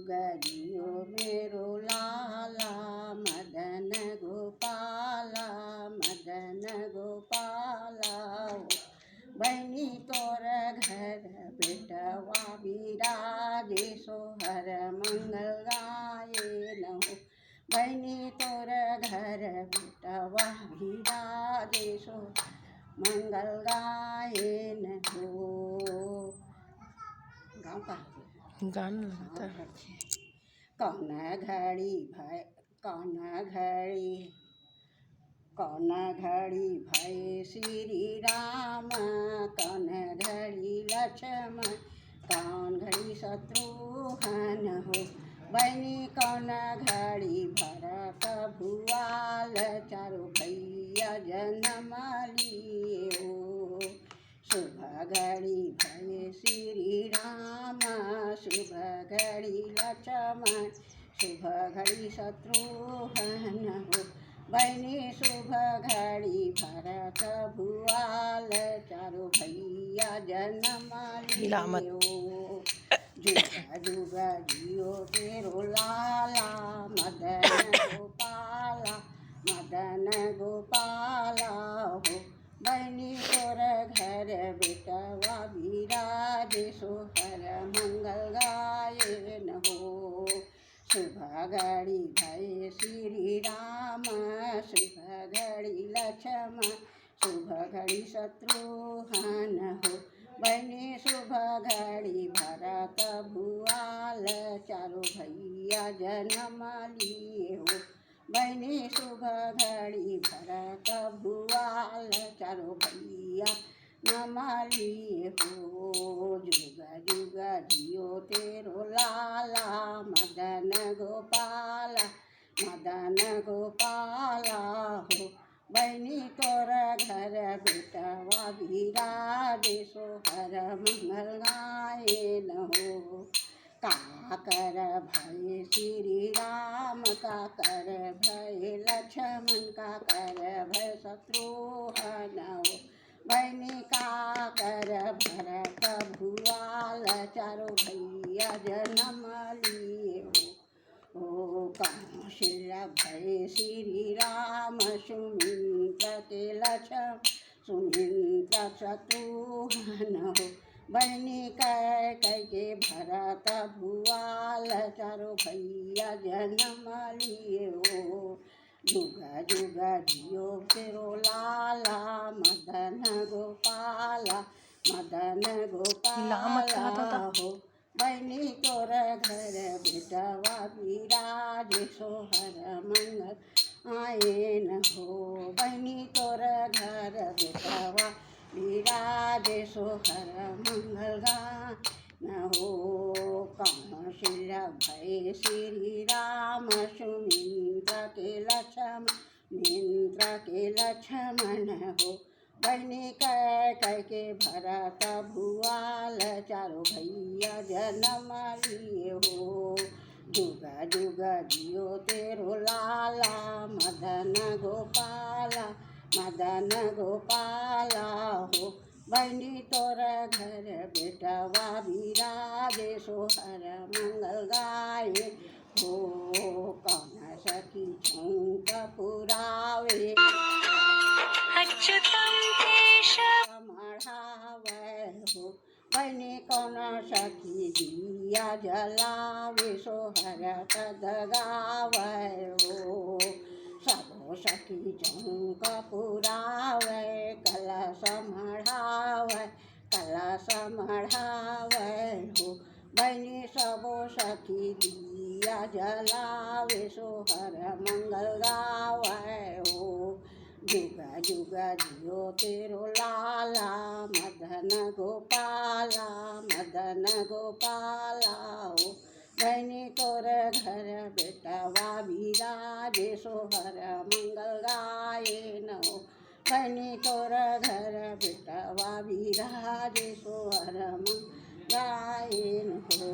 जुगजियो मेरो लाला मदन गोपाला मदन गोपाला बहनी तोर घर बेटवा विराजे सोहर मंगल गाये न हो बहनी तोर घर बेटवा विराजे सो मंगल गाये न हो। गाँव का गाना लगाता है। कौन घड़ी भय श्री राम कौन घड़ी लक्ष्मण कौन घड़ी शत्रुघ्न हो बहनी कौन घड़ी भरत भुआल चारों भैया जन्म लिए हो। शुभ घड़ी भय श्री राम शुभ घड़ी लक्ष्मण शुभ घड़ी शत्रुघ्न हो बहनी शुभ घड़ी भरत भुआल चारों भैया जन्म लिए हो। जुग जुग जियो तेरो लाला मदन गोपाला हो बहनी तोर घर बेटवा विराजे सोहर मंगल गाये न हो। शुभ घड़ी भय श्री राम शुभ घड़ी लक्ष्मण शुभ घड़ी शत्रुघ्न हो बहनी शुभ घड़ी भरत भुआल चारों भैया जन्म लिए हो बहनी शुभ घड़ी भरत भुआल चारों भैया नम लिए हो। जुग जुग जियो तेरो लाला मदन गोपाला हो बहनी तोर घर बेटवा विराजे सोहर मंगल गाये न हो। का कर भय श्री राम का कर भय लक्ष्मण का कर भय शत्रुघ्न हो बहनी का कर भरत भुआल चारों भैया जन्म लिए हो। कौशल्या भय श्री राम सुमित्र के लक्ष्मण सुमित्र शत्रुघ्न हो बहनी कह के भरत भुआल चारों भैया जन्म लिए हो। जुग जुग जियो तेरो लाला मदन गोपाला हो बहनी तोर घर बेटवा विराजे सोहर मंगल आये न हो बहनी तोर घर बेटवा विराजे सोहर मंगल न हो। कौशल्या भय श्री राम सुमित्र के लक्ष्मण हो बहनी कह के भरत भुआल चारों भैया जन्म लिए हो। जुग जुग जियो तेरो लाला मदन गोपाला हो बहनी तोर घर बेटवा विराजे सोहर मंगल गाये हो। कौन सखी झुंक पुरावे मढ़ावे हो बहनी कौन सखी दिया जलावे सोहर पद गावे हो। सबो सखी झुंक पुरावे कलश मढ़ावे हो बहनी सबो सखी दिया जलावे सोहर मंगल गावे हो। जुग जुग जियो तेरो लाला मदन गोपाला हो बहनी तोर घर बेटवा विराजे सोहर मंगल गाये न हो बहनी तोर घर बेटवा विराजे सोहर मंगल गाये न हो।